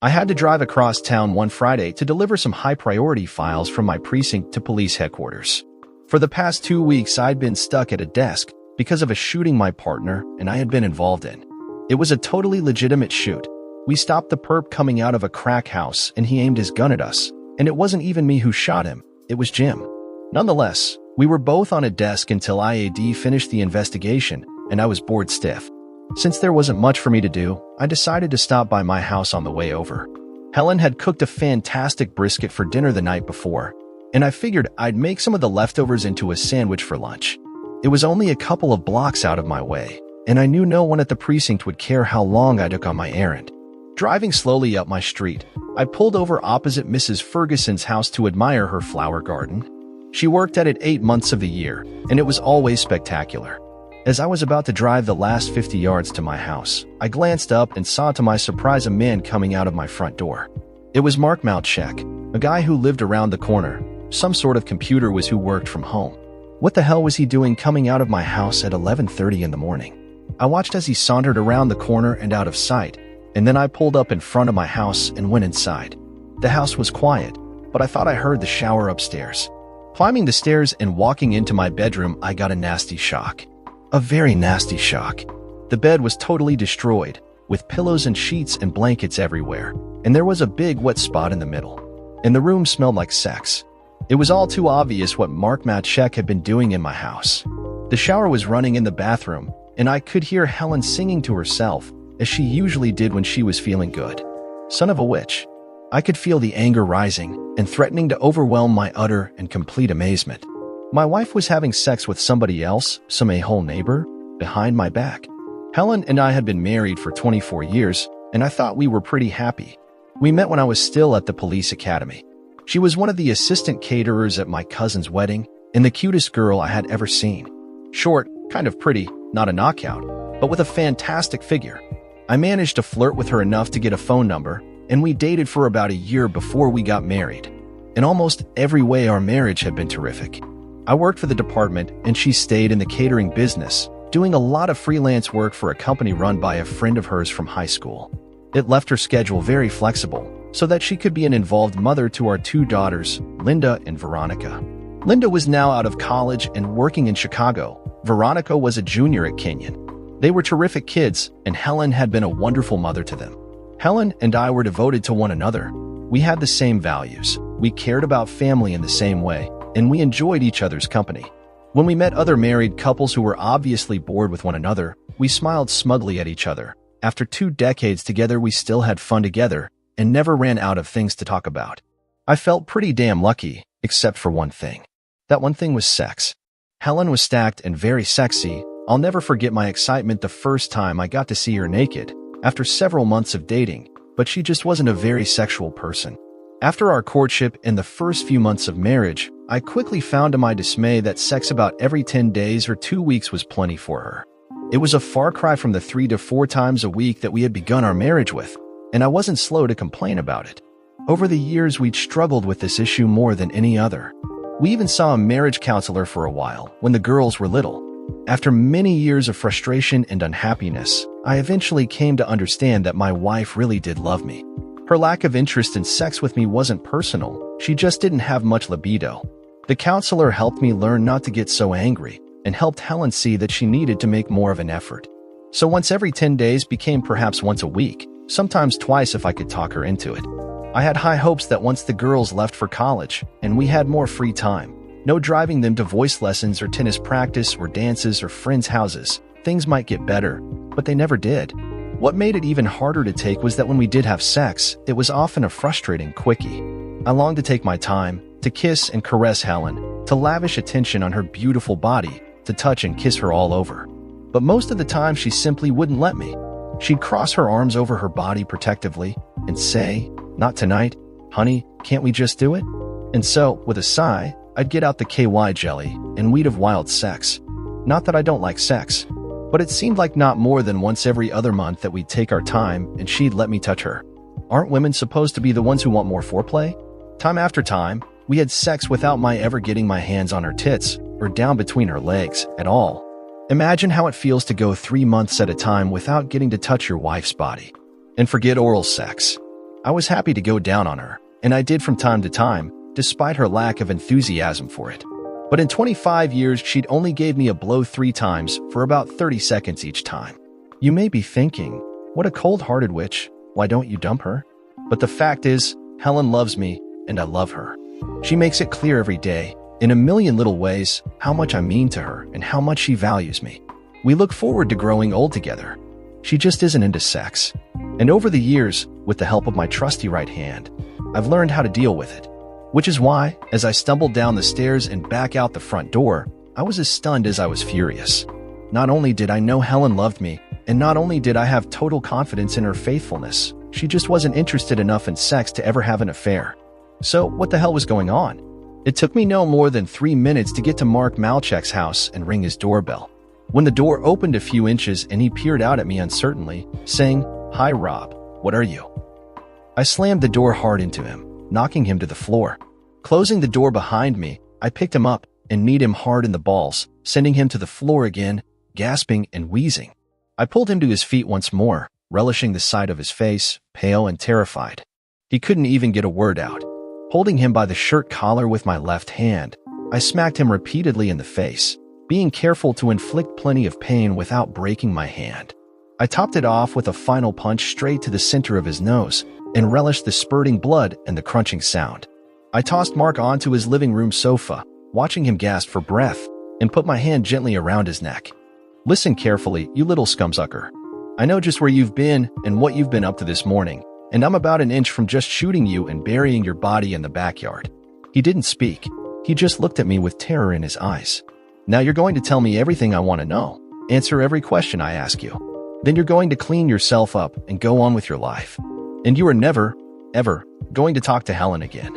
I had to drive across town one Friday to deliver some high-priority files from my precinct to police headquarters. For the past 2 weeks, I'd been stuck at a desk because of a shooting my partner and I had been involved in. It was a totally legitimate shoot. We stopped the perp coming out of a crack house and he aimed his gun at us. And it wasn't even me who shot him, it was Jim. Nonetheless, we were both on a desk until IAD finished the investigation and I was bored stiff. Since there wasn't much for me to do, I decided to stop by my house on the way over. Helen had cooked a fantastic brisket for dinner the night before, and I figured I'd make some of the leftovers into a sandwich for lunch. It was only a couple of blocks out of my way, and I knew no one at the precinct would care how long I took on my errand. Driving slowly up my street, I pulled over opposite Mrs. Ferguson's house to admire her flower garden. She worked at it 8 months of the year, and it was always spectacular. As I was about to drive the last 50 yards to my house, I glanced up and saw to my surprise a man coming out of my front door. It was Mark Malchek, a guy who lived around the corner. Some sort of computer whiz who worked from home. What the hell was he doing coming out of my house at 11:30 in the morning? I watched as he sauntered around the corner and out of sight, and then I pulled up in front of my house and went inside. The house was quiet, but I thought I heard the shower upstairs. Climbing the stairs and walking into my bedroom, I got a nasty shock. A very nasty shock. The bed was totally destroyed, with pillows and sheets and blankets everywhere, and there was a big wet spot in the middle. And the room smelled like sex. It was all too obvious what Mark Matchek had been doing in my house. The shower was running in the bathroom, and I could hear Helen singing to herself, as she usually did when she was feeling good. Son of a witch. I could feel the anger rising and threatening to overwhelm my utter and complete amazement. My wife was having sex with somebody else, some a-hole neighbor, behind my back. Helen and I had been married for 24 years, and I thought we were pretty happy. We met when I was still at the police academy. She was one of the assistant caterers at my cousin's wedding, and the cutest girl I had ever seen. Short, kind of pretty, not a knockout, but with a fantastic figure. I managed to flirt with her enough to get a phone number, and we dated for about a year before we got married. In almost every way, our marriage had been terrific. I worked for the department, and she stayed in the catering business, doing a lot of freelance work for a company run by a friend of hers from high school. It left her schedule very flexible, so that she could be an involved mother to our 2 daughters, Linda and Veronica. Linda was now out of college and working in Chicago. Veronica was a junior at Kenyon. They were terrific kids, and Helen had been a wonderful mother to them. Helen and I were devoted to one another. We had the same values, we cared about family in the same way, and we enjoyed each other's company. When we met other married couples who were obviously bored with one another, we smiled smugly at each other. After 2 decades together, we still had fun together and never ran out of things to talk about. I felt pretty damn lucky, except for one thing. That one thing was sex. Helen was stacked and very sexy. I'll never forget my excitement the first time I got to see her naked, after several months of dating, but she just wasn't a very sexual person. After our courtship and the first few months of marriage, I quickly found to my dismay that sex about every 10 days or 2 weeks was plenty for her. It was a far cry from the 3 to 4 times a week that we had begun our marriage with, and I wasn't slow to complain about it. Over the years, we'd struggled with this issue more than any other. We even saw a marriage counselor for a while when the girls were little. After many years of frustration and unhappiness, I eventually came to understand that my wife really did love me. Her lack of interest in sex with me wasn't personal, she just didn't have much libido. The counselor helped me learn not to get so angry, and helped Helen see that she needed to make more of an effort. So once every 10 days became perhaps once a week, sometimes twice if I could talk her into it. I had high hopes that once the girls left for college, and we had more free time, no driving them to voice lessons or tennis practice or dances or friends' houses, things might get better, but they never did. What made it even harder to take was that when we did have sex, it was often a frustrating quickie. I longed to take my time, to kiss and caress Helen, to lavish attention on her beautiful body, to touch and kiss her all over. But most of the time she simply wouldn't let me. She'd cross her arms over her body protectively and say, "Not tonight, honey, can't we just do it?" And so, with a sigh, I'd get out the KY jelly and we'd have wild sex. Not that I don't like sex, but it seemed like not more than once every other month that we'd take our time and she'd let me touch her. Aren't women supposed to be the ones who want more foreplay? Time after time, we had sex without my ever getting my hands on her tits or down between her legs at all. Imagine how it feels to go 3 months at a time without getting to touch your wife's body. And forget oral sex. I was happy to go down on her, and I did from time to time, despite her lack of enthusiasm for it. But in 25 years, she'd only gave me a blow 3 times for about 30 seconds each time. You may be thinking, what a cold-hearted witch, why don't you dump her? But the fact is, Helen loves me, and I love her. She makes it clear every day, in a million little ways, how much I mean to her and how much she values me. We look forward to growing old together. She just isn't into sex. And over the years, with the help of my trusty right hand, I've learned how to deal with it. Which is why, as I stumbled down the stairs and back out the front door, I was as stunned as I was furious. Not only did I know Helen loved me, and not only did I have total confidence in her faithfulness, she just wasn't interested enough in sex to ever have an affair. So, what the hell was going on? It took me no more than 3 minutes to get to Mark Malchek's house and ring his doorbell. When the door opened a few inches and he peered out at me uncertainly, saying, "Hi Rob, what are you?" I slammed the door hard into him, knocking him to the floor. Closing the door behind me, I picked him up and kneed him hard in the balls, sending him to the floor again, gasping and wheezing. I pulled him to his feet once more, relishing the sight of his face, pale and terrified. He couldn't even get a word out. Holding him by the shirt collar with my left hand, I smacked him repeatedly in the face, being careful to inflict plenty of pain without breaking my hand. I topped it off with a final punch straight to the center of his nose and relished the spurting blood and the crunching sound. I tossed Mark onto his living room sofa, watching him gasp for breath, and put my hand gently around his neck. "Listen carefully, you little scumsucker. I know just where you've been and what you've been up to this morning, and I'm about an inch from just shooting you and burying your body in the backyard." He didn't speak. He just looked at me with terror in his eyes. "Now you're going to tell me everything I want to know, answer every question I ask you. Then you're going to clean yourself up and go on with your life. And you are never, ever, going to talk to Helen again.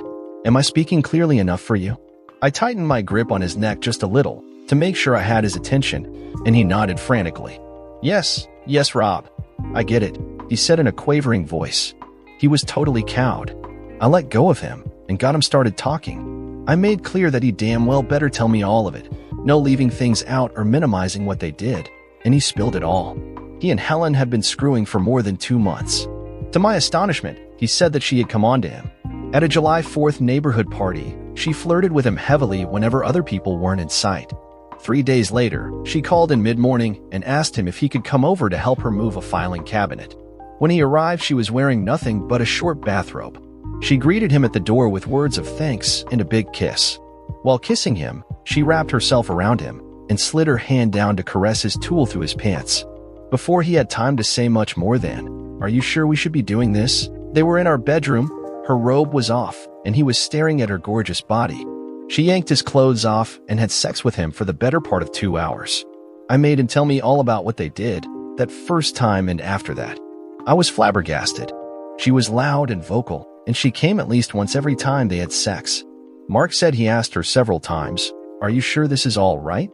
Am I speaking clearly enough for you?" I tightened my grip on his neck just a little to make sure I had his attention, and he nodded frantically. Yes, Rob. I get it," he said in a quavering voice. He was totally cowed. I let go of him and got him started talking. I made clear that he damn well better tell me all of it, no leaving things out or minimizing what they did, and he spilled it all. He and Helen had been screwing for more than 2 months. To my astonishment, he said that she had come on to him. At a July 4th neighborhood party, she flirted with him heavily whenever other people weren't in sight. 3 days later, she called in mid-morning and asked him if he could come over to help her move a filing cabinet. When he arrived, she was wearing nothing but a short bathrobe. She greeted him at the door with words of thanks and a big kiss. While kissing him, she wrapped herself around him and slid her hand down to caress his tool through his pants. Before he had time to say much more than, "Are you sure we should be doing this?" They were in our bedroom, her robe was off, and he was staring at her gorgeous body. She yanked his clothes off and had sex with him for the better part of 2 hours. I made him tell me all about what they did, that first time and after that. I was flabbergasted. She was loud and vocal, and she came at least once every time they had sex. Mark said he asked her several times, "Are you sure this is all right?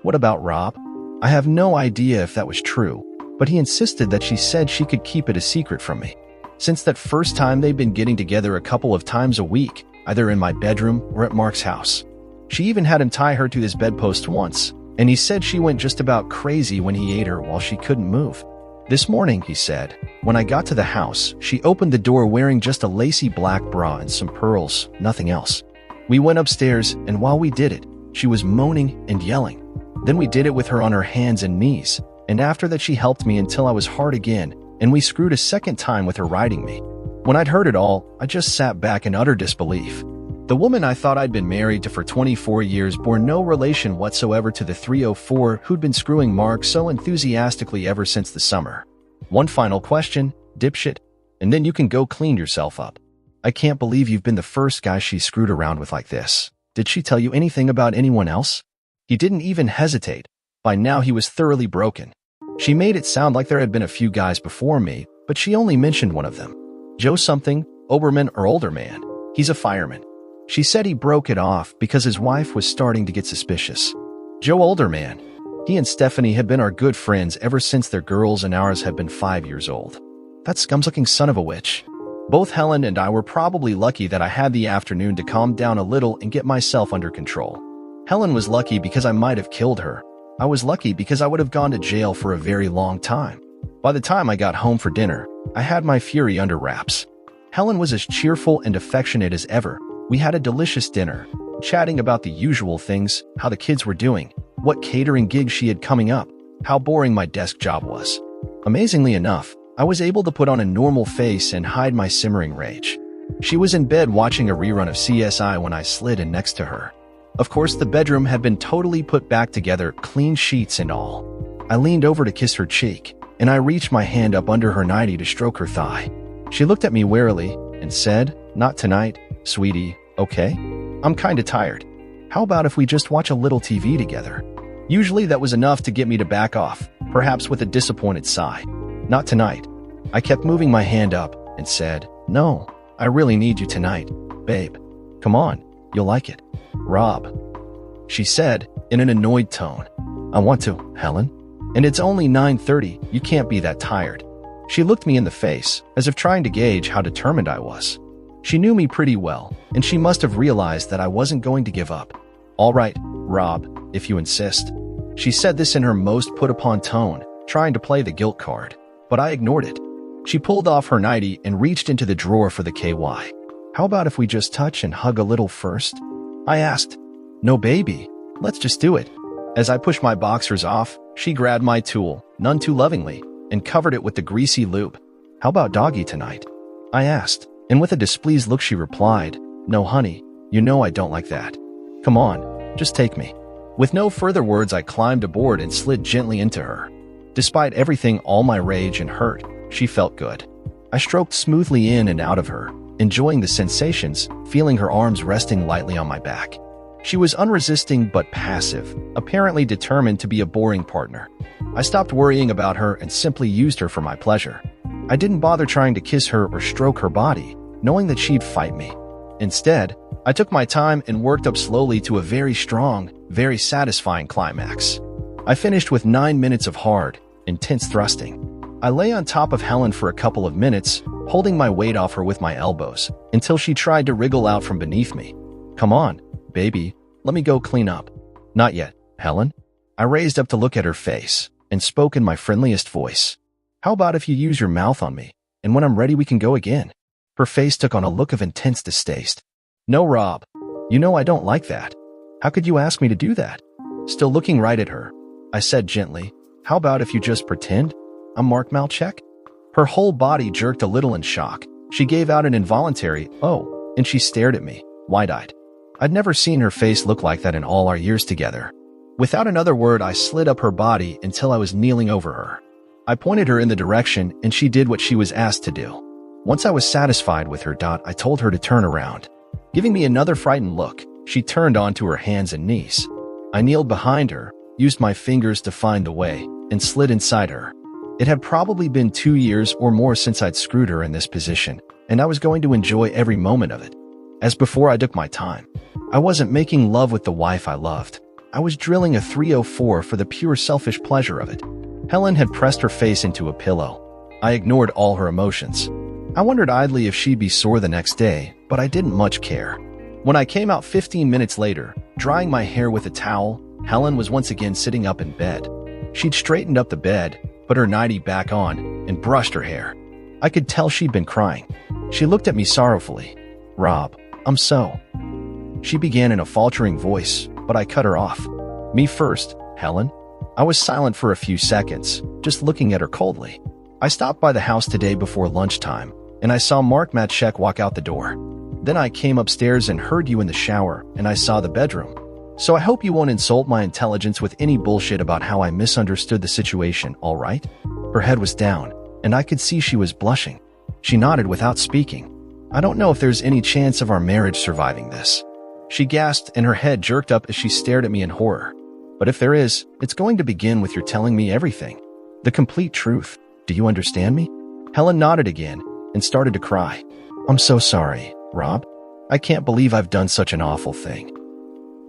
What about Rob?" I have no idea if that was true, but he insisted that she said she could keep it a secret from me. Since that first time, they'd been getting together a couple of times a week, either in my bedroom or at Mark's house. She even had him tie her to his bedpost once, and he said she went just about crazy when he ate her while she couldn't move. This morning, he said, when I got to the house, she opened the door wearing just a lacy black bra and some pearls, nothing else. We went upstairs, and while we did it, she was moaning and yelling. Then we did it with her on her hands and knees, and after that she helped me until I was hard again, and we screwed a second time with her riding me. When I'd heard it all, I just sat back in utter disbelief. The woman I thought I'd been married to for 24 years bore no relation whatsoever to the 304 who'd been screwing Mark so enthusiastically ever since the summer. One final question, dipshit, and then you can go clean yourself up. I can't believe you've been the first guy she screwed around with like this. Did she tell you anything about anyone else? He didn't even hesitate. By now he was thoroughly broken. She made it sound like there had been a few guys before me, but she only mentioned one of them. Joe something, Oberman or older man. He's a fireman. She said he broke it off because his wife was starting to get suspicious. Joe older man. He and Stephanie had been our good friends ever since their girls and ours had been 5 years old. That scumsucking son of a witch. Both Helen and I were probably lucky that I had the afternoon to calm down a little and get myself under control. Helen was lucky because I might have killed her. I was lucky because I would have gone to jail for a very long time. By the time I got home for dinner, I had my fury under wraps. Helen was as cheerful and affectionate as ever. We had a delicious dinner, chatting about the usual things, how the kids were doing, what catering gigs she had coming up, how boring my desk job was. Amazingly enough, I was able to put on a normal face and hide my simmering rage. She was in bed watching a rerun of CSI when I slid in next to her. Of course, the bedroom had been totally put back together, clean sheets and all. I leaned over to kiss her cheek, and I reached my hand up under her nightie to stroke her thigh. She looked at me warily and said, "Not tonight, sweetie, okay? I'm kinda tired. How about if we just watch a little TV together?" Usually that was enough to get me to back off, perhaps with a disappointed sigh. "Not tonight." I kept moving my hand up and said, "No, I really need you tonight, babe. Come on, you'll like it. Rob." She said in an annoyed tone, "I want to, Helen. And it's only 9:30, you can't be that tired." She looked me in the face, as if trying to gauge how determined I was. She knew me pretty well, and she must have realized that I wasn't going to give up. "All right, Rob, if you insist." She said this in her most put-upon tone, trying to play the guilt card, but I ignored it. She pulled off her nightie and reached into the drawer for the KY. "How about if we just touch and hug a little first?" I asked. "No, baby, let's just do it." As I pushed my boxers off, she grabbed my tool, none too lovingly, and covered it with the greasy lube. "How about doggy tonight?" I asked, and with a displeased look she replied, "No, honey, you know I don't like that. Come on, just take me." With no further words, I climbed aboard and slid gently into her. Despite everything, all my rage and hurt, she felt good. I stroked smoothly in and out of her, enjoying the sensations, feeling her arms resting lightly on my back. She was unresisting but passive, apparently determined to be a boring partner. I stopped worrying about her and simply used her for my pleasure. I didn't bother trying to kiss her or stroke her body, knowing that she'd fight me. Instead, I took my time and worked up slowly to a very strong, very satisfying climax. I finished with 9 minutes of hard, intense thrusting. I lay on top of Helen for a couple of minutes, holding my weight off her with my elbows, until she tried to wriggle out from beneath me. "Come on, baby, let me go clean up." "Not yet, Helen." I raised up to look at her face, and spoke in my friendliest voice. "How about if you use your mouth on me, and when I'm ready we can go again?" Her face took on a look of intense distaste. "No, Rob, you know I don't like that. How could you ask me to do that?" Still looking right at her, I said gently, "How about if you just pretend I'm Mark Malchek?" Her whole body jerked a little in shock. She gave out an involuntary, "Oh," and she stared at me, wide-eyed. I'd never seen her face look like that in all our years together. Without another word, I slid up her body until I was kneeling over her. I pointed her in the direction, and she did what she was asked to do. Once I was satisfied with her, I told her to turn around. Giving me another frightened look, she turned onto her hands and knees. I kneeled behind her, used my fingers to find the way, and slid inside her. It had probably been 2 years or more since I'd screwed her in this position, and I was going to enjoy every moment of it. As before, I took my time. I wasn't making love with the wife I loved. I was drilling a 304 for the pure selfish pleasure of it. Helen had pressed her face into a pillow. I ignored all her emotions. I wondered idly if she'd be sore the next day, but I didn't much care. When I came out 15 minutes later, drying my hair with a towel, Helen was once again sitting up in bed. She'd straightened up the bed, put her nightie back on, and brushed her hair. I could tell she'd been crying. She looked at me sorrowfully. "Rob, I'm so..." She began in a faltering voice, but I cut her off. "Me first, Helen." I was silent for a few seconds, just looking at her coldly. "I stopped by the house today before lunchtime, and I saw Mark Matchek walk out the door. Then I came upstairs and heard you in the shower, and I saw the bedroom. So I hope you won't insult my intelligence with any bullshit about how I misunderstood the situation, all right?" Her head was down, and I could see she was blushing. She nodded without speaking. "I don't know if there's any chance of our marriage surviving this." She gasped, and her head jerked up as she stared at me in horror. "But if there is, it's going to begin with your telling me everything. The complete truth. Do you understand me?" Helen nodded again and started to cry. "I'm so sorry, Rob. I can't believe I've done such an awful thing."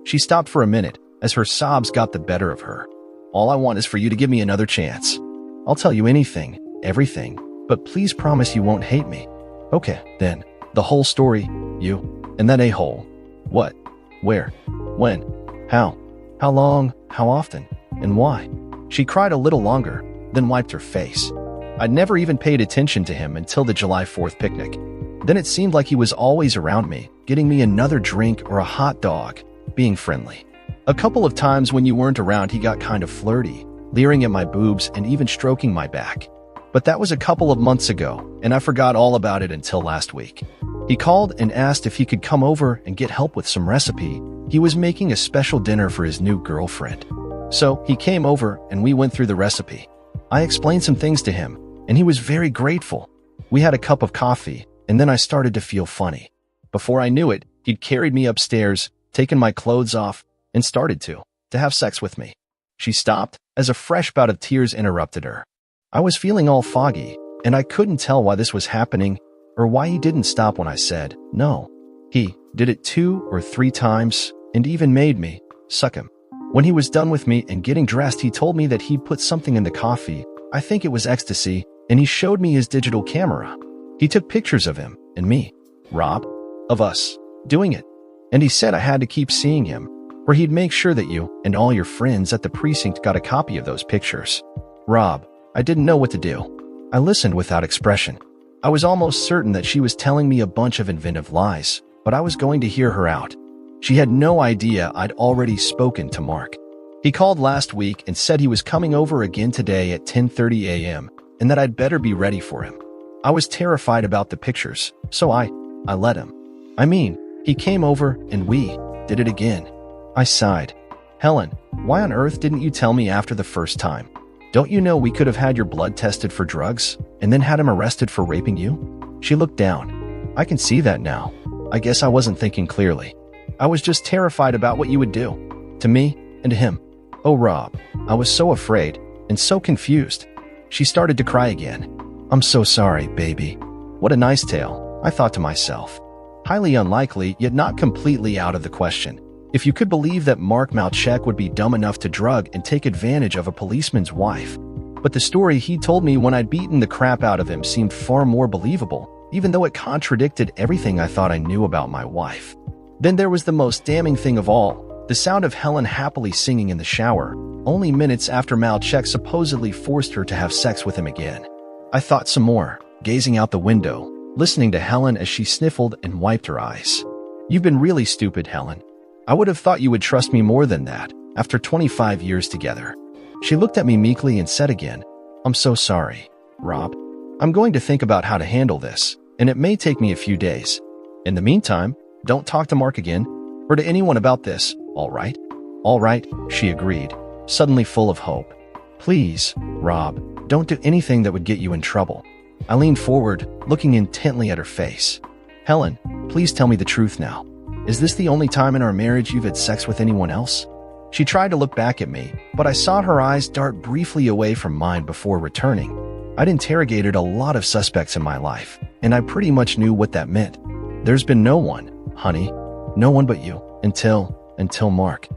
She stopped for a minute as her sobs got the better of her. "All I want is for you to give me another chance. I'll tell you anything, everything, but please promise you won't hate me." "Okay, then. The whole story. You and that a-hole. What? Where? When? How? How long? How often? And why?" She cried a little longer, then wiped her face. I'd never even paid attention to him until the July 4th picnic. Then it seemed like he was always around me, getting me another drink or a hot dog, being friendly. A couple of times when you weren't around, he got kind of flirty, leering at my boobs and even stroking my back. But that was a couple of months ago, and I forgot all about it until last week. He called and asked if he could come over and get help with some recipe. He was making a special dinner for his new girlfriend. So he came over and we went through the recipe. I explained some things to him, and he was very grateful. We had a cup of coffee, and then I started to feel funny. Before I knew it, he'd carried me upstairs, taken my clothes off, and started to have sex with me. She stopped as a fresh bout of tears interrupted her. I was feeling all foggy, and I couldn't tell why this was happening or why he didn't stop when I said no. He did it 2 or 3 times and even made me suck him. When he was done with me and getting dressed, he told me that he put something in the coffee. I think it was ecstasy, and he showed me his digital camera. He took pictures of him and me, Rob, of us doing it. And he said I had to keep seeing him, or he'd make sure that you and all your friends at the precinct got a copy of those pictures. Rob, I didn't know what to do. I listened without expression. I was almost certain that she was telling me a bunch of inventive lies, but I was going to hear her out. She had no idea I'd already spoken to Mark. He called last week and said he was coming over again today at 10:30 a.m. and that I'd better be ready for him. I was terrified about the pictures, so I let him. I mean, he came over and we did it again. I sighed. Helen, why on earth didn't you tell me after the first time? Don't you know we could have had your blood tested for drugs and then had him arrested for raping you? She looked down. I can see that now. I guess I wasn't thinking clearly. I was just terrified about what you would do. To me and to him. Oh, Rob, I was so afraid and so confused. She started to cry again. I'm so sorry, baby. What a nice tale, I thought to myself. Highly unlikely, yet not completely out of the question. If you could believe that Mark Malchek would be dumb enough to drug and take advantage of a policeman's wife. But the story he told me when I'd beaten the crap out of him seemed far more believable, even though it contradicted everything I thought I knew about my wife. Then there was the most damning thing of all, the sound of Helen happily singing in the shower, only minutes after Malchek supposedly forced her to have sex with him again. I thought some more, gazing out the window, listening to Helen as she sniffled and wiped her eyes. You've been really stupid, Helen. I would have thought you would trust me more than that, after 25 years together. She looked at me meekly and said again, I'm so sorry, Rob. I'm going to think about how to handle this, and it may take me a few days. In the meantime, don't talk to Mark again, or to anyone about this, all right? All right, she agreed, suddenly full of hope. Please, Rob, don't do anything that would get you in trouble. I leaned forward, looking intently at her face. Helen, please tell me the truth now. Is this the only time in our marriage you've had sex with anyone else? She tried to look back at me, but I saw her eyes dart briefly away from mine before returning. I'd interrogated a lot of suspects in my life, and I pretty much knew what that meant. There's been no one, honey, no one but you, until Mark.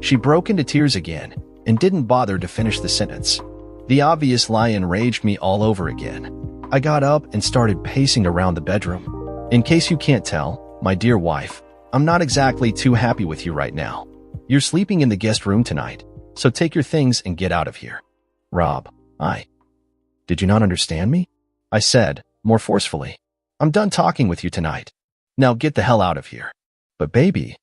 She broke into tears again and didn't bother to finish the sentence. The obvious lie enraged me all over again. I got up and started pacing around the bedroom. In case you can't tell, my dear wife, I'm not exactly too happy with you right now. You're sleeping in the guest room tonight, so take your things and get out of here. Rob, Did you not understand me? I said, more forcefully. I'm done talking with you tonight. Now get the hell out of here. But baby,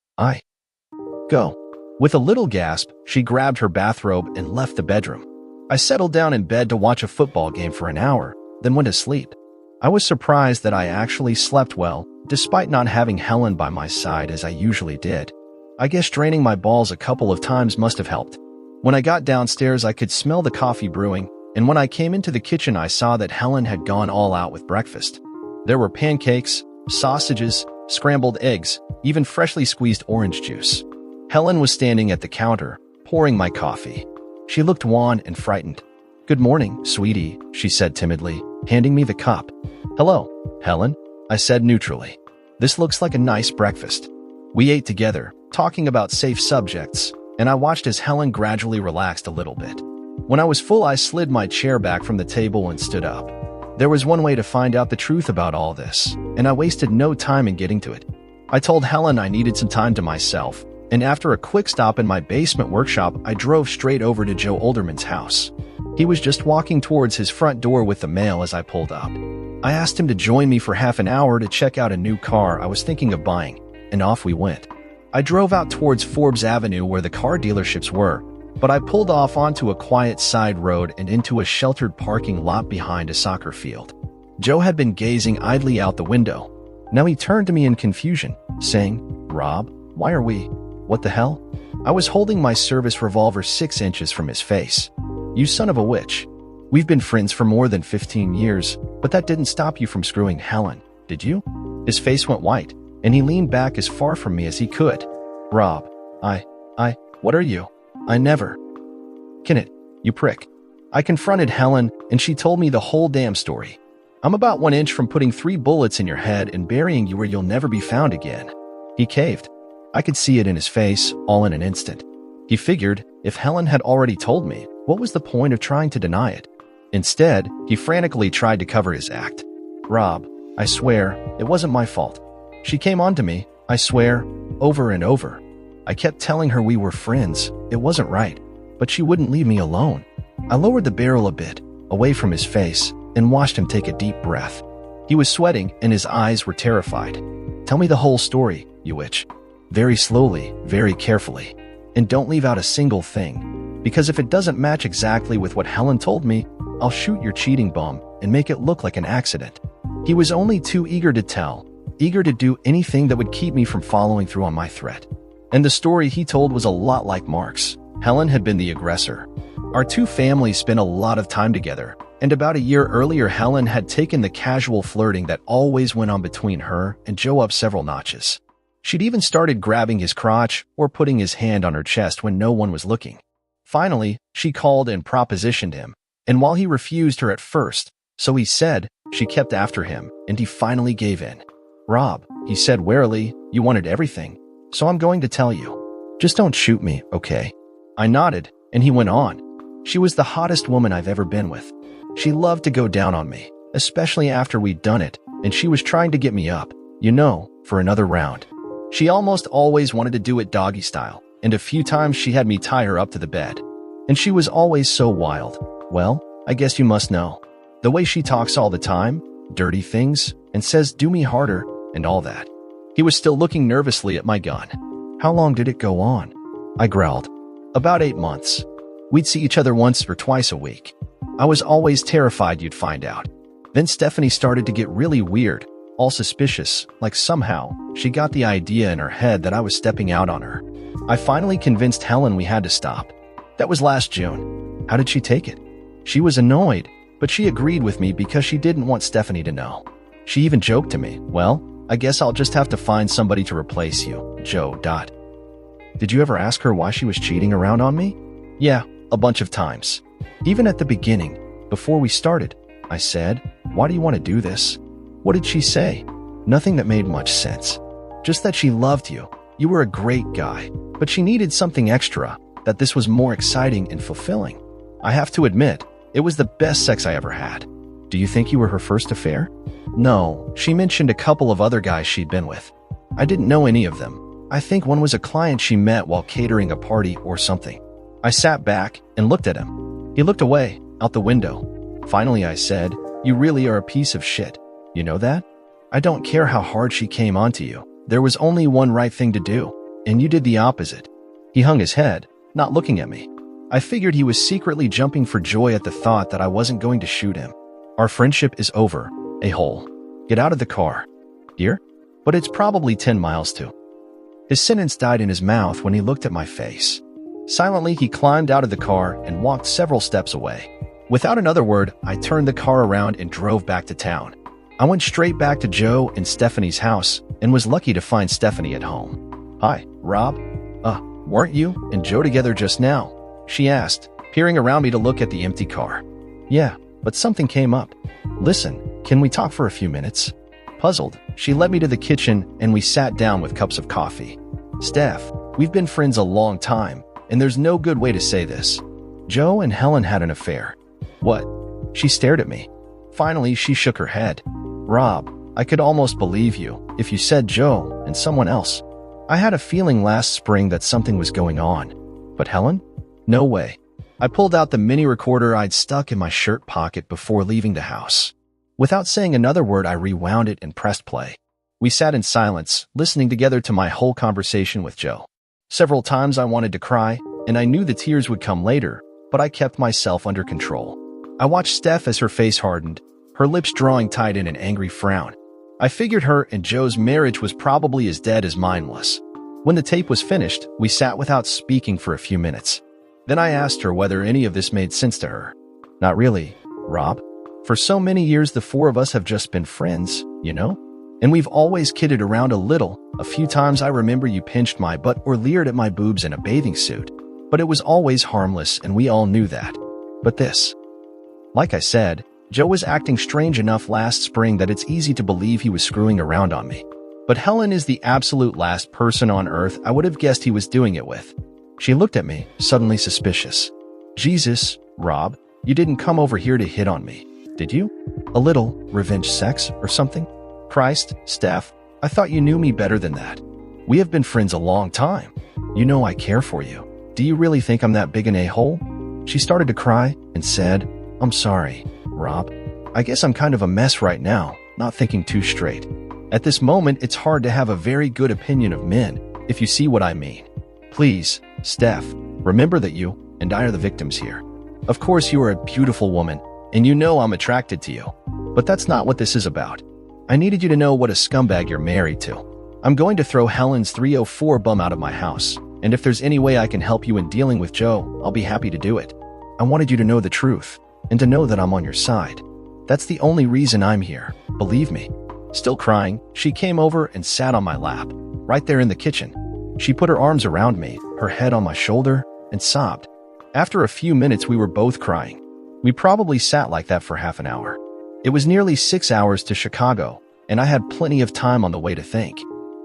Go. With a little gasp, she grabbed her bathrobe and left the bedroom. I settled down in bed to watch a football game for an hour, then went to sleep. I was surprised that I actually slept well, despite not having Helen by my side as I usually did. I guess draining my balls a couple of times must have helped. When I got downstairs, I could smell the coffee brewing, and when I came into the kitchen, I saw that Helen had gone all out with breakfast. There were pancakes, sausages, scrambled eggs, even freshly squeezed orange juice. Helen was standing at the counter, pouring my coffee. She looked wan and frightened. Good morning, sweetie, she said timidly, handing me the cup. Hello, Helen, I said neutrally. This looks like a nice breakfast. We ate together, talking about safe subjects, and I watched as Helen gradually relaxed a little bit. When I was full, I slid my chair back from the table and stood up. There was one way to find out the truth about all this, and I wasted no time in getting to it. I told Helen I needed some time to myself, and after a quick stop in my basement workshop, I drove straight over to Joe Olderman's house. He was just walking towards his front door with the mail as I pulled up. I asked him to join me for half an hour to check out a new car I was thinking of buying, and off we went. I drove out towards Forbes Avenue where the car dealerships were, but I pulled off onto a quiet side road and into a sheltered parking lot behind a soccer field. Joe had been gazing idly out the window. Now he turned to me in confusion, saying, "Rob, why are we? What the hell?" I was holding my service revolver 6 inches from his face. "You son of a witch. We've been friends for more than 15 years, but that didn't stop you from screwing Helen, did you?" His face went white, and he leaned back as far from me as he could. "Rob, what are you? I never." "Can it, you prick." I confronted Helen, and she told me the whole damn story. "I'm about 1 inch from putting 3 bullets in your head and burying you where you'll never be found again." He caved. I could see it in his face, all in an instant. He figured, if Helen had already told me, what was the point of trying to deny it? Instead, he frantically tried to cover his act. "Rob, I swear, it wasn't my fault. She came on to me, I swear, over and over. I kept telling her we were friends, it wasn't right, but she wouldn't leave me alone." I lowered the barrel a bit, away from his face, and watched him take a deep breath. He was sweating, and his eyes were terrified. "Tell me the whole story, you witch. Very slowly, very carefully. And don't leave out a single thing. Because if it doesn't match exactly with what Helen told me, I'll shoot your cheating bum and make it look like an accident." He was only too eager to tell, eager to do anything that would keep me from following through on my threat. And the story he told was a lot like Mark's. Helen had been the aggressor. Our two families spent a lot of time together, and about a year earlier Helen had taken the casual flirting that always went on between her and Joe up several notches. She'd even started grabbing his crotch or putting his hand on her chest when no one was looking. Finally, she called and propositioned him, and while he refused her at first, so he said, she kept after him, and he finally gave in. "Rob," he said warily, "you wanted everything, so I'm going to tell you. Just don't shoot me, okay?" I nodded, and he went on. "She was the hottest woman I've ever been with. She loved to go down on me, especially after we'd done it, and she was trying to get me up, for another round. She almost always wanted to do it doggy style, and a few times she had me tie her up to the bed. And she was always so wild. Well, I guess you must know. The way she talks all the time, dirty things, and says do me harder, and all that." He was still looking nervously at my gun. "How long did it go on?" I growled. "About 8 months. We'd see each other once or twice a week. I was always terrified you'd find out. Then Stephanie started to get really weird, all suspicious, like somehow she got the idea in her head that I was stepping out on her. I finally convinced Helen we had to stop. That was last June. How did she take it? She was annoyed, but she agreed with me because she didn't want Stephanie to know. She even joked to me, "Well, I guess I'll just have to find somebody to replace you, Joe. Did you ever ask her why she was cheating around on me?" "Yeah, a bunch of times. Even at the beginning, before we started, I said, 'Why do you want to do this?' What did she say? Nothing that made much sense. Just that she loved you. You were a great guy, but she needed something extra, that this was more exciting and fulfilling. I have to admit, it was the best sex I ever had." "Do you think you were her first affair?" "No, she mentioned a couple of other guys she'd been with. I didn't know any of them. I think one was a client she met while catering a party or something." I sat back and looked at him. He looked away, out the window. Finally I said, "You really are a piece of shit. You know that? I don't care how hard she came onto you. There was only one right thing to do, and you did the opposite." He hung his head, not looking at me. I figured he was secretly jumping for joy at the thought that I wasn't going to shoot him. "Our friendship is over, a-hole. Get out of the car." "Dear? But it's probably 10 miles to." His sentence died in his mouth when he looked at my face. Silently, he climbed out of the car and walked several steps away. Without another word, I turned the car around and drove back to town. I went straight back to Joe and Stephanie's house and was lucky to find Stephanie at home. "Hi, Rob. Weren't you and Joe together just now?" she asked, peering around me to look at the empty car. "Yeah, but something came up. Listen, can we talk for a few minutes?" Puzzled, she led me to the kitchen and we sat down with cups of coffee. "Steph, we've been friends a long time, and there's no good way to say this. Joe and Helen had an affair." "What?" She stared at me. Finally, she shook her head. "Rob, I could almost believe you if you said Joe and someone else. I had a feeling last spring that something was going on. But Helen? No way." I pulled out the mini recorder I'd stuck in my shirt pocket before leaving the house. Without saying another word, I rewound it and pressed play. We sat in silence, listening together to my whole conversation with Joe. Several times I wanted to cry, and I knew the tears would come later, but I kept myself under control. I watched Steph as her face hardened, her lips drawing tight in an angry frown. I figured her and Joe's marriage was probably as dead as mine was. When the tape was finished, we sat without speaking for a few minutes. Then I asked her whether any of this made sense to her. Not really, Rob. For so many years, the four of us have just been friends, you know? And we've always kidded around a little. A few times I remember you pinched my butt or leered at my boobs in a bathing suit. But it was always harmless, and we all knew that. But this. Like I said, Joe was acting strange enough last spring that it's easy to believe he was screwing around on me. But Helen is the absolute last person on earth I would have guessed he was doing it with. She looked at me, suddenly suspicious. Jesus, Rob, you didn't come over here to hit on me, did you? A little revenge sex or something? Christ, Steph, I thought you knew me better than that. We have been friends a long time. You know I care for you. Do you really think I'm that big an a-hole? She started to cry and said, I'm sorry, Rob. I guess I'm kind of a mess right now, not thinking too straight. At this moment, it's hard to have a very good opinion of men, if you see what I mean. Please, Steph, remember that you and I are the victims here. Of course, you are a beautiful woman, and you know I'm attracted to you. But that's not what this is about. I needed you to know what a scumbag you're married to. I'm going to throw Helen's 304 bum out of my house, and if there's any way I can help you in dealing with Joe, I'll be happy to do it. I wanted you to know the truth, and to know that I'm on your side. That's the only reason I'm here, believe me. Still crying, she came over and sat on my lap, right there in the kitchen. She put her arms around me, her head on my shoulder, and sobbed. After a few minutes, we were both crying. We probably sat like that for half an hour. It was nearly 6 hours to Chicago, and I had plenty of time on the way to think.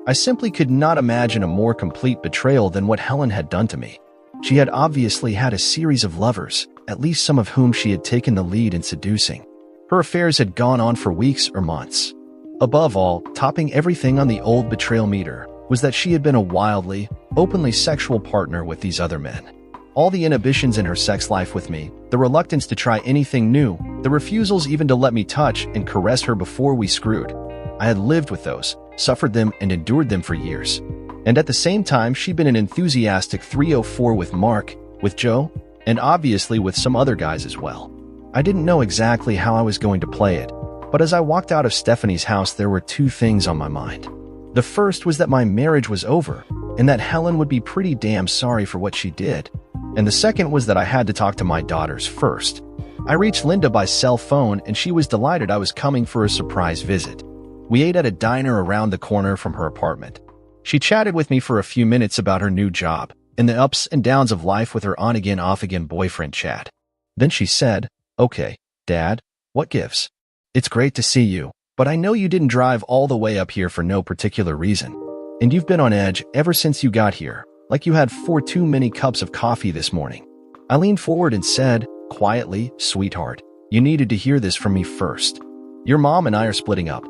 I simply could not imagine a more complete betrayal than what Helen had done to me. She had obviously had a series of lovers, at least some of whom she had taken the lead in seducing. Her affairs had gone on for weeks or months. Above all, topping everything on the old betrayal meter, was that she had been a wildly, openly sexual partner with these other men. All the inhibitions in her sex life with me, the reluctance to try anything new, the refusals even to let me touch and caress her before we screwed. I had lived with those, suffered them, and endured them for years. And at the same time, she'd been an enthusiastic 304 with Mark, with Joe, and obviously with some other guys as well. I didn't know exactly how I was going to play it, but as I walked out of Stephanie's house, there were two things on my mind. The first was that my marriage was over, and that Helen would be pretty damn sorry for what she did. And the second was that I had to talk to my daughters first. I reached Linda by cell phone, and she was delighted I was coming for a surprise visit. We ate at a diner around the corner from her apartment. She chatted with me for a few minutes about her new job and the ups and downs of life with her on-again, off-again boyfriend Chad. Then she said, "Okay, Dad, what gives? It's great to see you, but I know you didn't drive all the way up here for no particular reason. And you've been on edge ever since you got here, like you had 4 too many cups of coffee this morning." I leaned forward and said, quietly, "Sweetheart, you needed to hear this from me first. Your mom and I are splitting up.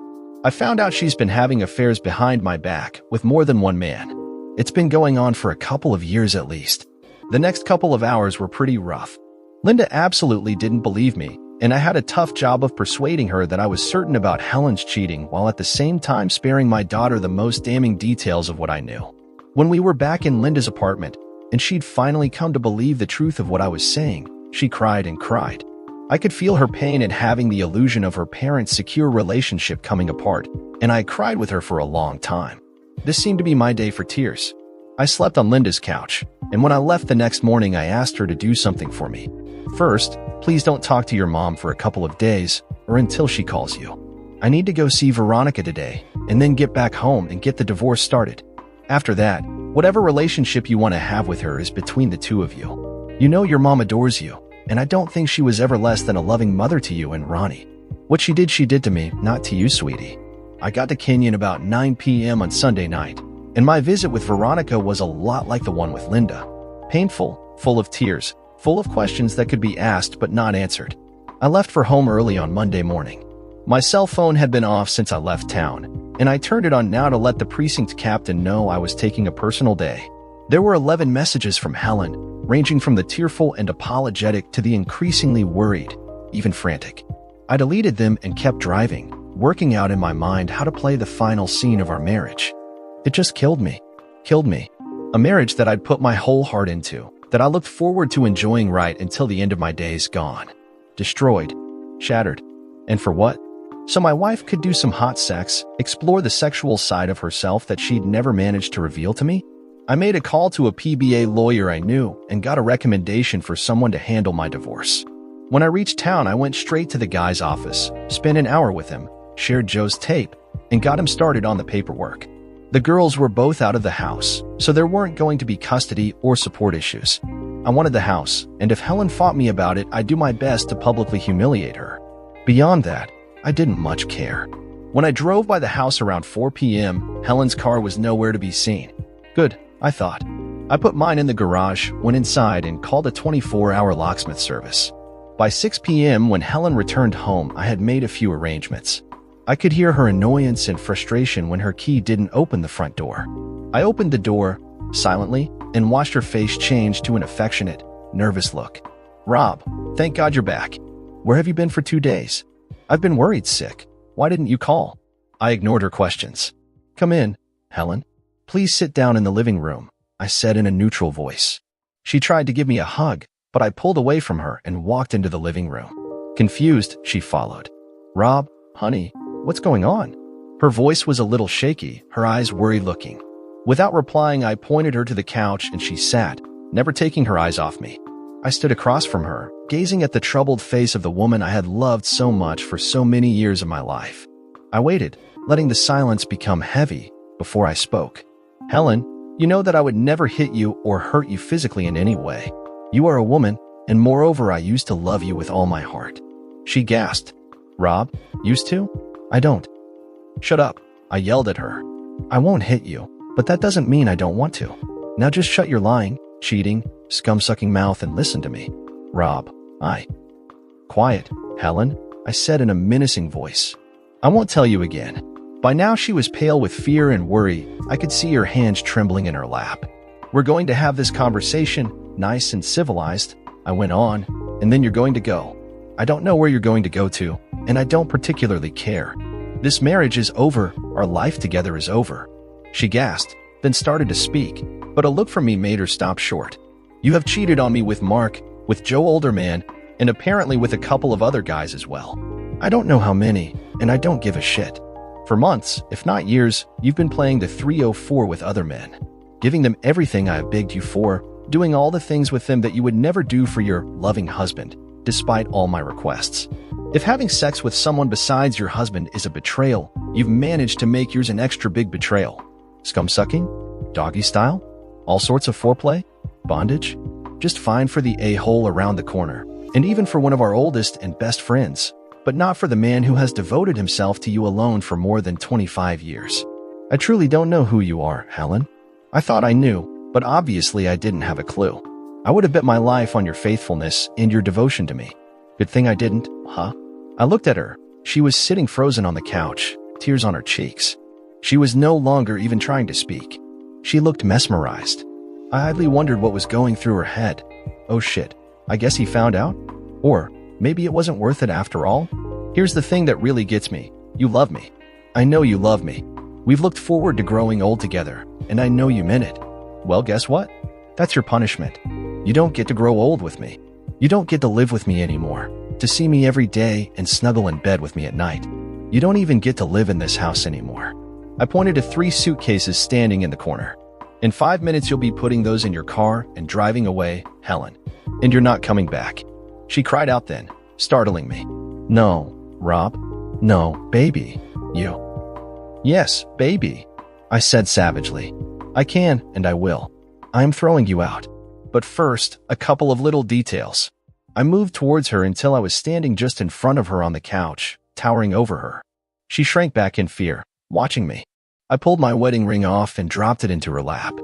I found out she's been having affairs behind my back with more than one man. It's been going on for a couple of years at least. The next couple of hours were pretty rough." Linda absolutely didn't believe me, and I had a tough job of persuading her that I was certain about Helen's cheating while at the same time sparing my daughter the most damning details of what I knew. When we were back in Linda's apartment, and she'd finally come to believe the truth of what I was saying, she cried and cried. I could feel her pain at having the illusion of her parents' secure relationship coming apart, and I cried with her for a long time. This seemed to be my day for tears. I slept on Linda's couch, and when I left the next morning, I asked her to do something for me. First, please don't talk to your mom for a couple of days, or until she calls you. I need to go see Veronica today, and then get back home and get the divorce started. After that, whatever relationship you want to have with her is between the two of you. You know your mom adores you, and I don't think she was ever less than a loving mother to you and Ronnie. What she did to me, not to you, sweetie. I got to Kenyon about 9 p.m. on Sunday night, and my visit with Veronica was a lot like the one with Linda. Painful, full of tears, full of questions that could be asked but not answered. I left for home early on Monday morning. My cell phone had been off since I left town, and I turned it on now to let the precinct captain know I was taking a personal day. There were 11 messages from Helen, ranging from the tearful and apologetic to the increasingly worried, even frantic. I deleted them and kept driving, working out in my mind how to play the final scene of our marriage. It just killed me. Killed me. A marriage that I'd put my whole heart into, that I looked forward to enjoying right until the end of my days gone. Destroyed. Shattered. And for what? So my wife could do some hot sex, explore the sexual side of herself that she'd never managed to reveal to me? I made a call to a PBA lawyer I knew and got a recommendation for someone to handle my divorce. When I reached town, I went straight to the guy's office, spent an hour with him, shared Joe's tape, and got him started on the paperwork. The girls were both out of the house, so there weren't going to be custody or support issues. I wanted the house, and if Helen fought me about it, I'd do my best to publicly humiliate her. Beyond that, I didn't much care. When I drove by the house around 4 p.m., Helen's car was nowhere to be seen. Good, I thought. I put mine in the garage, went inside, and called a 24-hour locksmith service. By 6 p.m., when Helen returned home, I had made a few arrangements. I could hear her annoyance and frustration when her key didn't open the front door. I opened the door, silently, and watched her face change to an affectionate, nervous look. "Rob, thank God you're back. Where have you been for 2 days? I've been worried sick. Why didn't you call?" I ignored her questions. "Come in, Helen. Please sit down in the living room," I said in a neutral voice. She tried to give me a hug, but I pulled away from her and walked into the living room. Confused, she followed. "Rob, honey, what's going on?" Her voice was a little shaky, her eyes worried-looking. Without replying, I pointed her to the couch and she sat, never taking her eyes off me. I stood across from her, gazing at the troubled face of the woman I had loved so much for so many years of my life. I waited, letting the silence become heavy, before I spoke. "Helen, you know that I would never hit you or hurt you physically in any way. You are a woman, and moreover, I used to love you with all my heart." She gasped. "Rob, used to? I don't." "Shut up," I yelled at her. "I won't hit you, but that doesn't mean I don't want to. Now just shut your lying, cheating, scum-sucking mouth and listen to me. Rob, Quiet, Helen," I said in a menacing voice. "I won't tell you again." By now she was pale with fear and worry. I could see her hands trembling in her lap. "We're going to have this conversation, nice and civilized," I went on, "and then you're going to go. I don't know where you're going to go to, and I don't particularly care. This marriage is over, our life together is over." She gasped, then started to speak, but a look from me made her stop short. "You have cheated on me with Mark, with Joe Olderman, and apparently with a couple of other guys as well. I don't know how many, and I don't give a shit. For months, if not years, you've been playing the 304 with other men, giving them everything I have begged you for, doing all the things with them that you would never do for your loving husband, despite all my requests. If having sex with someone besides your husband is a betrayal, you've managed to make yours an extra big betrayal. Scum-sucking? Doggy style? All sorts of foreplay? Bondage? Just fine for the a-hole around the corner, and even for one of our oldest and best friends, but not for the man who has devoted himself to you alone for more than 25 years. I truly don't know who you are, Helen. I thought I knew, but obviously I didn't have a clue. I would have bet my life on your faithfulness and your devotion to me. Good thing I didn't, huh?" I looked at her. She was sitting frozen on the couch, tears on her cheeks. She was no longer even trying to speak. She looked mesmerized. I idly wondered what was going through her head. Oh shit, I guess he found out? Or maybe it wasn't worth it after all? Here's the thing that really gets me. You love me. I know you love me. We've looked forward to growing old together, and I know you meant it. Well, guess what? That's your punishment. You don't get to grow old with me. You don't get to live with me anymore, to see me every day and snuggle in bed with me at night. You don't even get to live in this house anymore. I pointed to 3 suitcases standing in the corner. In 5 minutes, you'll be putting those in your car and driving away, Helen. And you're not coming back. She cried out then, startling me. No, Rob. No, baby. You. Yes, baby, I said savagely. I can and I will. I am throwing you out. But first, a couple of little details. I moved towards her until I was standing just in front of her on the couch, towering over her. She shrank back in fear, watching me. I pulled my wedding ring off and dropped it into her lap.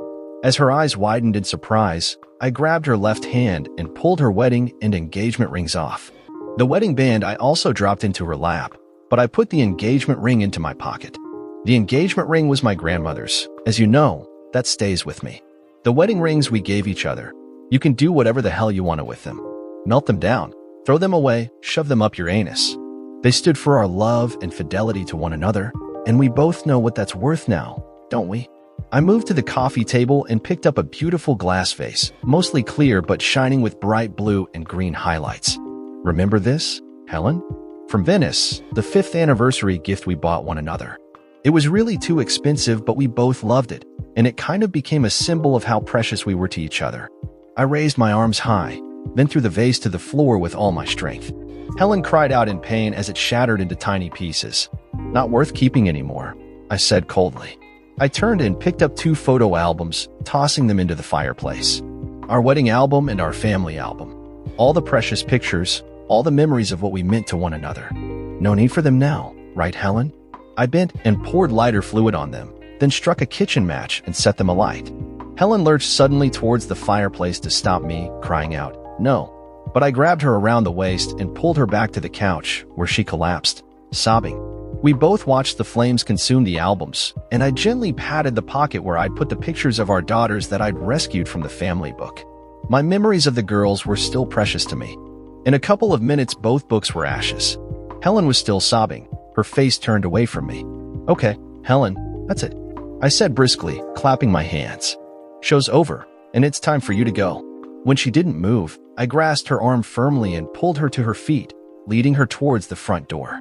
As her eyes widened in surprise, I grabbed her left hand and pulled her wedding and engagement rings off. The wedding band I also dropped into her lap, but I put the engagement ring into my pocket. The engagement ring was my grandmother's. As you know, that stays with me. The wedding rings we gave each other. You can do whatever the hell you want with them. Melt them down, throw them away, shove them up your anus. They stood for our love and fidelity to one another, and we both know what that's worth now, don't we? I moved to the coffee table and picked up a beautiful glass vase, mostly clear but shining with bright blue and green highlights. Remember this, Helen? From Venice, the 5th anniversary gift we bought one another. It was really too expensive, but we both loved it, and it kind of became a symbol of how precious we were to each other. I raised my arms high, then threw the vase to the floor with all my strength. Helen cried out in pain as it shattered into tiny pieces. Not worth keeping anymore, I said coldly. I turned and picked up 2 photo albums, tossing them into the fireplace. Our wedding album and our family album. All the precious pictures, all the memories of what we meant to one another. No need for them now, right, Helen? I bent and poured lighter fluid on them, then struck a kitchen match and set them alight. Helen lurched suddenly towards the fireplace to stop me, crying out, "No." But I grabbed her around the waist and pulled her back to the couch, where she collapsed, sobbing. We both watched the flames consume the albums, and I gently patted the pocket where I'd put the pictures of our daughters that I'd rescued from the family book. My memories of the girls were still precious to me. In a couple of minutes, both books were ashes. Helen was still sobbing, her face turned away from me. "Okay, Helen, that's it," I said briskly, clapping my hands. "Show's over, and it's time for you to go." When she didn't move, I grasped her arm firmly and pulled her to her feet, leading her towards the front door.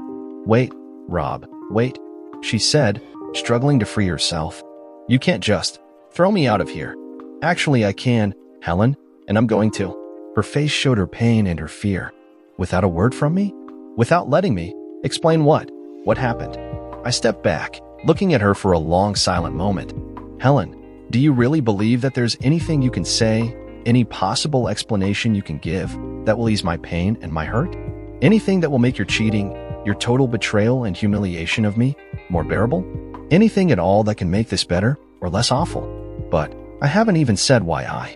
"Wait, Rob, wait," she said, struggling to free herself. "You can't just throw me out of here." "Actually, I can, Helen, and I'm going to." Her face showed her pain and her fear. "Without a word from me? Without letting me? Explain what? What happened?" I stepped back, looking at her for a long silent moment. "Helen, do you really believe that there's anything you can say, any possible explanation you can give, that will ease my pain and my hurt? Anything that will make your cheating, your total betrayal and humiliation of me, more bearable? Anything at all that can make this better or less awful? But I haven't even said why.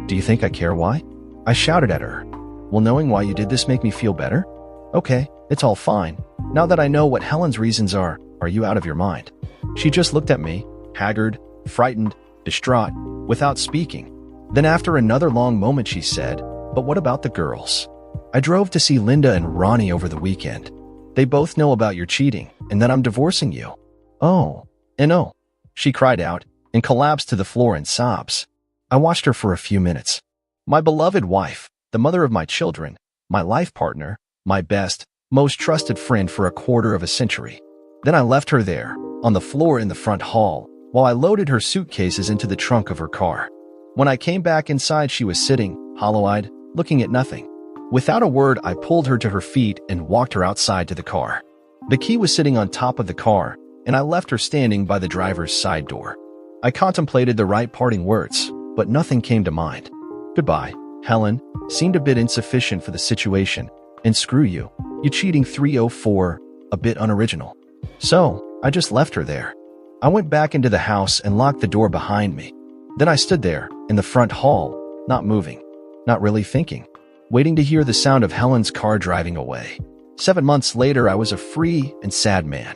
Do you think I care why?" I shouted at her. "Will knowing why you did this make me feel better? Okay, it's all fine. Now that I know what Helen's reasons are you out of your mind?" She just looked at me, haggard, frightened, distraught, without speaking. Then after another long moment she said, "But what about the girls? I drove to see Linda and Ronnie over the weekend. They both know about your cheating and that I'm divorcing you." "Oh, and oh," she cried out and collapsed to the floor in sobs. I watched her for a few minutes. My beloved wife, the mother of my children, my life partner, my best, most trusted friend for a quarter of a century. Then I left her there, on the floor in the front hall, while I loaded her suitcases into the trunk of her car. When I came back inside, she was sitting, hollow-eyed, looking at nothing. Without a word, I pulled her to her feet and walked her outside to the car. The key was sitting on top of the car, and I left her standing by the driver's side door. I contemplated the right parting words, but nothing came to mind. "Goodbye, Helen," seemed a bit insufficient for the situation, and "screw you, you cheating 304, a bit unoriginal." So, I just left her there. I went back into the house and locked the door behind me. Then I stood there, in the front hall, not moving, not really thinking, waiting to hear the sound of Helen's car driving away. 7 months later, I was a free and sad man.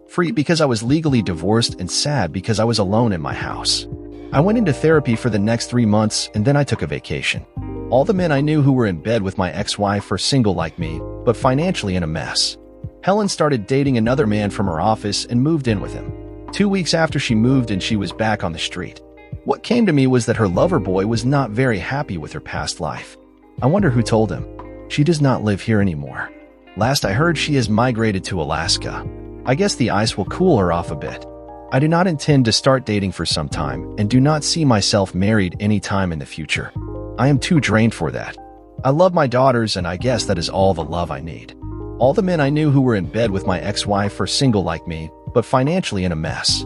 Free because I was legally divorced, and sad because I was alone in my house. I went into therapy for the next 3 months, and then I took a vacation. All the men I knew who were in bed with my ex-wife were single like me, but financially in a mess. Helen started dating another man from her office and moved in with him. 2 weeks after she moved in, she was back on the street. What came to me was that her lover boy was not very happy with her past life. I wonder who told him. She does not live here anymore. Last I heard, she has migrated to Alaska. I guess the ice will cool her off a bit. I do not intend to start dating for some time and do not see myself married any time in the future. I am too drained for that. I love my daughters, and I guess that is all the love I need. All the men I knew who were in bed with my ex-wife were single like me, but financially in a mess.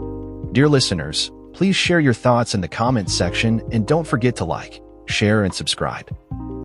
Dear listeners, please share your thoughts in the comments section, and don't forget to like, share, and subscribe.